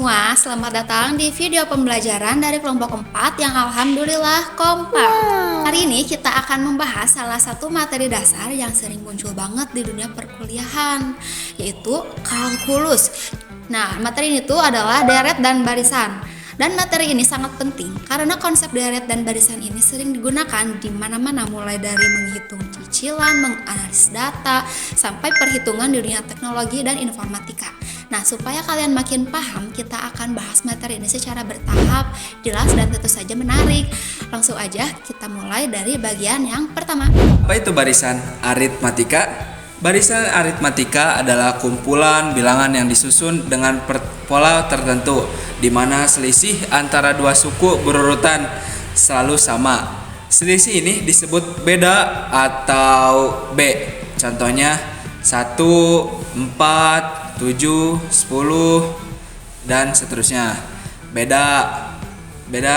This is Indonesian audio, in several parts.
semua, selamat datang di video pembelajaran dari kelompok 4 yang alhamdulillah kompak. Hari ini kita akan membahas salah satu materi dasar yang sering muncul banget di dunia perkuliahan, yaitu kalkulus. Nah, materi ini tuh adalah deret dan barisan. Dan materi ini sangat penting karena konsep deret dan barisan ini sering digunakan di mana-mana, mulai dari menghitung cicilan, menganalisis data, sampai perhitungan di dunia teknologi dan informatika. Nah, supaya kalian makin paham, kita akan bahas materi ini secara bertahap, jelas, dan tentu saja menarik. Langsung aja kita mulai dari bagian yang pertama. Apa itu barisan aritmatika? Barisan aritmatika adalah kumpulan bilangan yang disusun dengan pola tertentu, di mana selisih antara dua suku berurutan selalu sama. Selisih ini disebut beda atau B. Contohnya 1, 4, 7, 10, dan seterusnya. Beda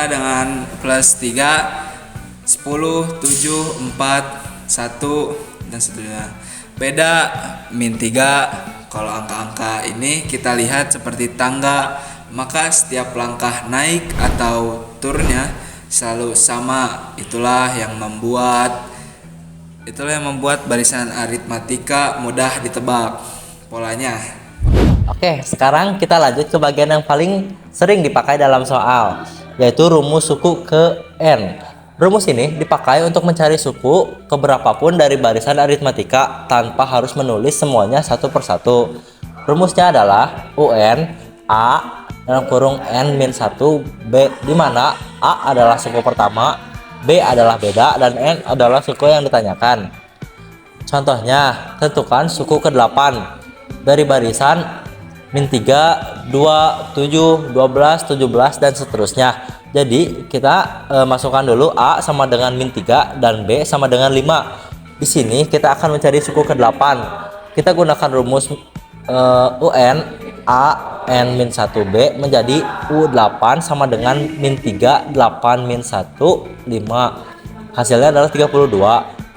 dengan plus 3, 10, 7, 4, 1, dan seterusnya. Beda min 3. Kalau angka-angka ini kita lihat seperti tangga, maka setiap langkah naik atau turunnya selalu sama. Itulah yang membuat barisan aritmatika mudah ditebak polanya. Oke, sekarang kita lanjut ke bagian yang paling sering dipakai dalam soal, yaitu rumus suku ke N. Rumus ini dipakai untuk mencari suku keberapapun dari barisan aritmatika tanpa harus menulis semuanya satu persatu. Rumusnya adalah UN A dalam kurung N min 1 B, di mana A adalah suku pertama, B adalah beda, dan N adalah suku yang ditanyakan. Contohnya, tentukan suku ke-8 dari barisan min 3, 2, 7, 12, 17, dan seterusnya. Jadi kita masukkan dulu A sama dengan min 3 dan B sama dengan 5. Di sini kita akan mencari suku ke-8. Kita gunakan rumus UN A N min 1B menjadi U8 sama dengan min 3, 8 min 1, 5. Hasilnya adalah 32.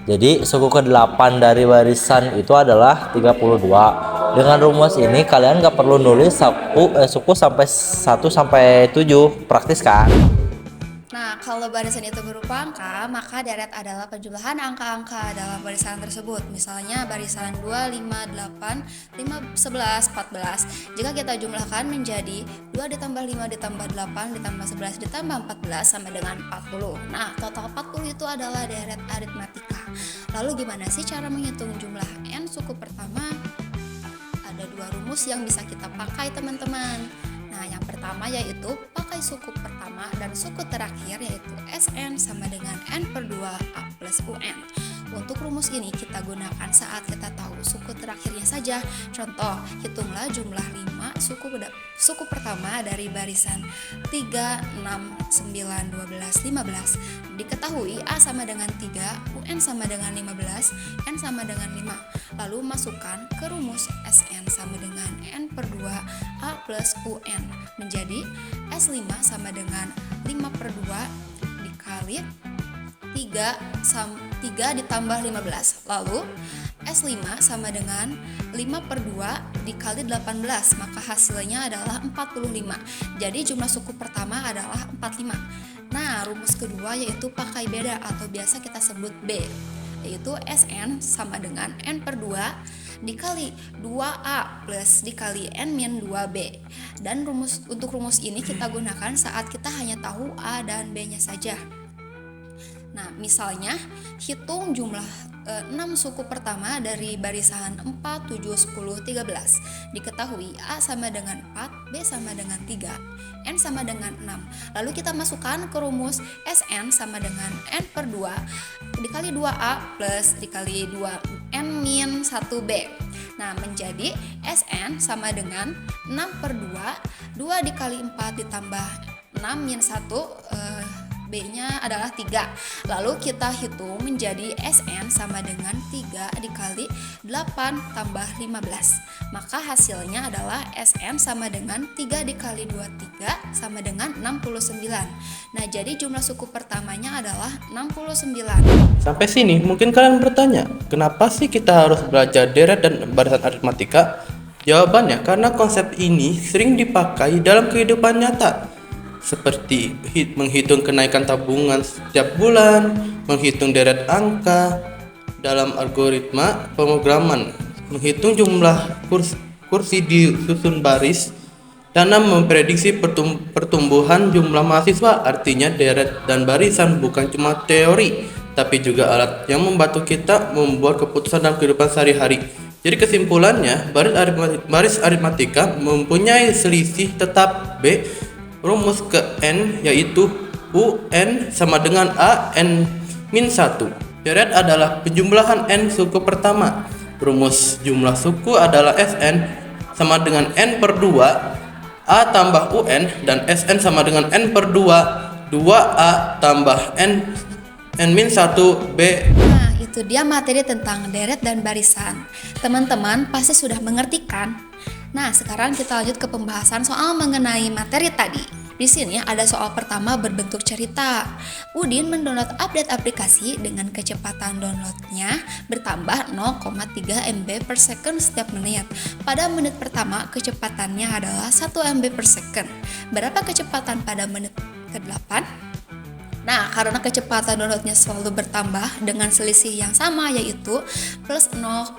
Jadi suku ke-8 dari barisan itu adalah 32. Dengan rumus ini kalian gak perlu nulis suku sampai 1 sampai 7, praktis kan? Nah, kalau barisan itu berupa angka, maka deret adalah penjumlahan angka-angka dalam barisan tersebut. Misalnya barisan 2, 5, 8, 5, 11, 14. Jika kita jumlahkan menjadi 2 ditambah 5 ditambah 8 ditambah 11 ditambah 14 sama dengan 40. Nah, total 40 itu adalah deret aritmatika. Lalu gimana sih cara menghitung jumlah N suku pertama? Ada dua rumus yang bisa kita pakai, teman-teman. Nah, yang pertama yaitu pakai suku pertama dan suku terakhir, yaitu Sn sama dengan N per 2 A plus UN. Untuk rumus ini kita gunakan saat kita tahu suku terakhirnya saja. Contoh, hitunglah jumlah 5 suku pertama dari barisan 3, 6, 9, 12, 15. Diketahui A sama dengan 3, UN sama dengan 15, N sama dengan 5. Lalu masukkan ke rumus Sn sama dengan N per 2 A plus UN menjadi S5 sama dengan 5 per 2 dikali 3 ditambah 15. Lalu S5 sama dengan 5 per 2 dikali 18, maka hasilnya adalah 45. Jadi jumlah suku pertama adalah 45. Nah, rumus kedua yaitu pakai beda atau biasa kita sebut B, yaitu Sn sama dengan N per 2 dikali 2A plus dikali N min 2B. Dan untuk rumus ini kita gunakan saat kita hanya tahu A dan B-nya saja. Nah, misalnya hitung jumlah 6 suku pertama dari barisan 4, 7, 10, 13. Diketahui A sama dengan 4, B sama dengan 3, N sama dengan 6. Lalu kita masukkan ke rumus Sn sama dengan N per 2 dikali 2A plus dikali 2N min 1B. Nah, menjadi Sn sama dengan 6 per 2, 2 dikali 4 ditambah 6 min 1, B-nya adalah 3. Lalu kita hitung menjadi Sn sama dengan 3 dikali 8 tambah 15. Maka hasilnya adalah Sn sama dengan 3 dikali 23 sama dengan 69. Nah, jadi jumlah suku pertamanya adalah 69. Sampai sini mungkin kalian bertanya, kenapa sih kita harus belajar deret dan barisan aritmatika? Jawabannya karena konsep ini sering dipakai dalam kehidupan nyata, seperti menghitung kenaikan tabungan setiap bulan, menghitung deret angka dalam algoritma pemrograman, menghitung jumlah kursi di susun baris, dan memprediksi pertumbuhan jumlah mahasiswa. Artinya deret dan barisan bukan cuma teori, tapi juga alat yang membantu kita membuat keputusan dalam kehidupan sehari-hari. Jadi kesimpulannya, baris aritmatika mempunyai selisih tetap B. Rumus ke N yaitu UN sama dengan A N min 1. Deret adalah penjumlahan N suku pertama. Rumus jumlah suku adalah SN sama dengan N per 2 A tambah UN, dan SN sama dengan N per 2 2A tambah N min 1 B. Nah, itu dia materi tentang deret dan barisan. Teman-teman pasti sudah mengerti kan? Nah, sekarang kita lanjut ke pembahasan soal mengenai materi tadi. Di sini ada soal pertama berbentuk cerita. Udin mendownload update aplikasi dengan kecepatan downloadnya bertambah 0,3 MB per second setiap menit. Pada menit pertama, kecepatannya adalah 1 MB per second. Berapa kecepatan pada menit ke-8? Nah, karena kecepatan downloadnya selalu bertambah dengan selisih yang sama yaitu plus 0,3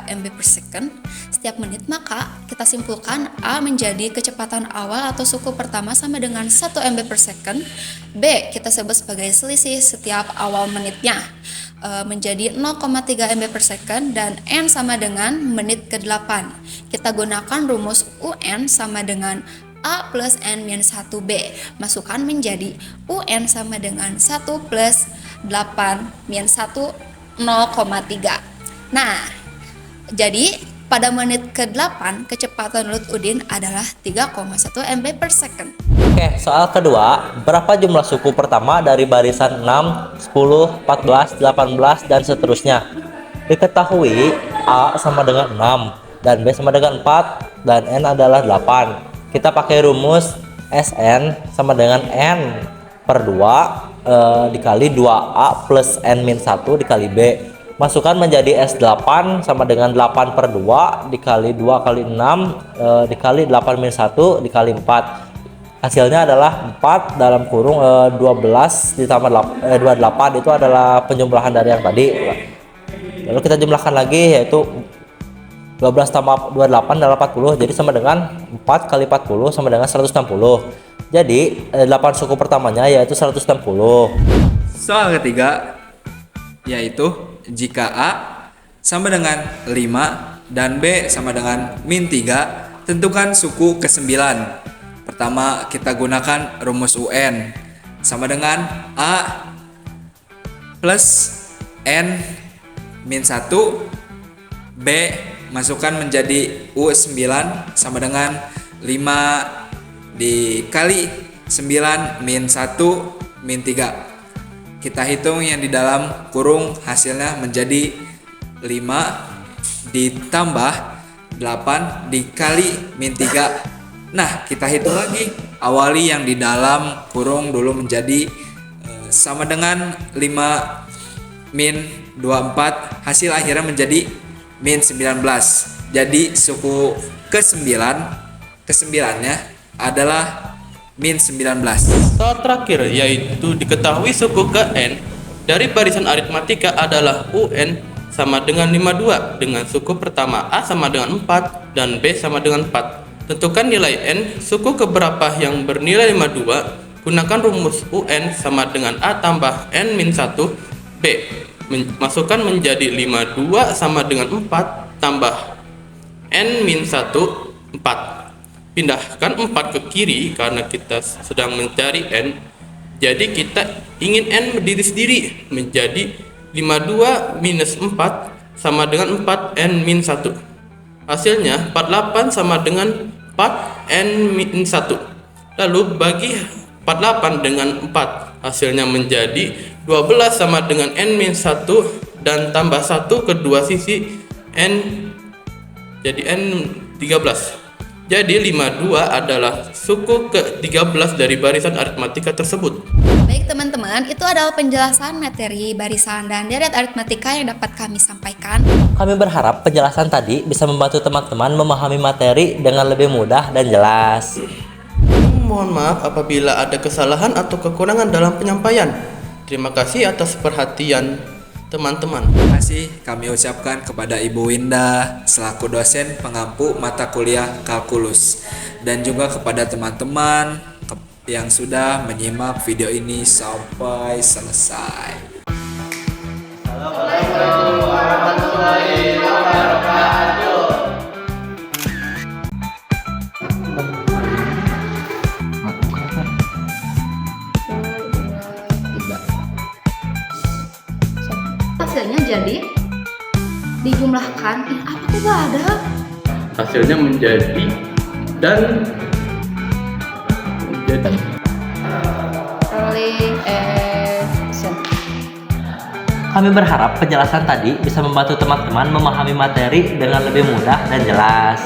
MB per second setiap menit, maka kita simpulkan A menjadi kecepatan awal atau suku pertama sama dengan 1 MB per second. B kita sebut sebagai selisih setiap awal menitnya menjadi 0,3 MB per second, dan N sama dengan menit ke-8. Kita gunakan rumus UN sama dengan A plus N minus 1B. Masukkan menjadi UN sama dengan 1 plus 8 minus 1 0,3. Nah, jadi pada menit ke-8 kecepatan download Udin adalah 3,1 MB per second. Oke, soal kedua, berapa jumlah suku pertama dari barisan 6, 10, 14, 18, dan seterusnya? Diketahui A sama dengan 6 dan B sama dengan 4 dan N adalah 8. Kita pakai rumus SN sama dengan N per 2 dikali 2A plus N min 1 dikali B. Masukkan menjadi S8 sama dengan 8 per 2 dikali 2 kali 6 dikali 8 min 1 dikali 4. Hasilnya adalah 4 dalam kurung 12 ditambah 28, itu adalah penjumlahan dari yang tadi. Lalu kita jumlahkan lagi, yaitu 12 tambah 28 adalah 40, jadi sama dengan 4 kali 40 sama dengan 160. Jadi 8 suku pertamanya yaitu 160. Soal ketiga yaitu jika A sama dengan 5 dan B sama dengan min 3, tentukan suku ke-9. Pertama kita gunakan rumus UN sama dengan A plus N min 1, B masukkan menjadi U9 sama dengan 5 dikali 9 min 1 min 3. Kita hitung yang di dalam kurung, hasilnya menjadi 5 ditambah 8 dikali min 3. Nah, kita hitung lagi, awali yang di dalam kurung dulu menjadi sama dengan 5 min 24, hasil akhirnya menjadi min 19. Jadi suku ke-9-nya adalah min 19. Soal terakhir yaitu diketahui suku ke N dari barisan aritmatika adalah UN sama dengan 52 dengan suku pertama A sama dengan 4 dan B sama dengan 4. Tentukan nilai N suku keberapa yang bernilai 52. Gunakan rumus UN sama dengan A tambah N min 1 B. Masukkan menjadi 52 sama dengan 4 tambah N min 1 4. Pindahkan 4 ke kiri karena kita sedang mencari N. Jadi kita ingin N berdiri sendiri, menjadi 52 minus 4 sama dengan 4 N min 1. Hasilnya 48 sama dengan 4 N min 1. Lalu bagi 48 dengan 4, hasilnya menjadi 12 sama dengan N min 1 dan tambah 1 kedua sisi N, jadi N 13. Jadi 52 adalah suku ke-13 dari barisan aritmatika tersebut. Baik teman-teman, itu adalah penjelasan materi barisan dan deret aritmatika yang dapat kami sampaikan. Kami berharap penjelasan tadi bisa membantu teman-teman memahami materi dengan lebih mudah dan jelas. Mohon maaf apabila ada kesalahan atau kekurangan dalam penyampaian. Terima kasih atas perhatian teman-teman. Terima kasih kami ucapkan kepada Ibu Winda selaku dosen pengampu mata kuliah kalkulus, dan juga kepada teman-teman yang sudah menyimak video ini sampai selesai. Hasilnya jadi dijumlahkan, apa tuh gak ada? Hasilnya menjadi dan menjadi. Rolling action. Kami berharap penjelasan tadi bisa membantu teman-teman memahami materi dengan lebih mudah dan jelas.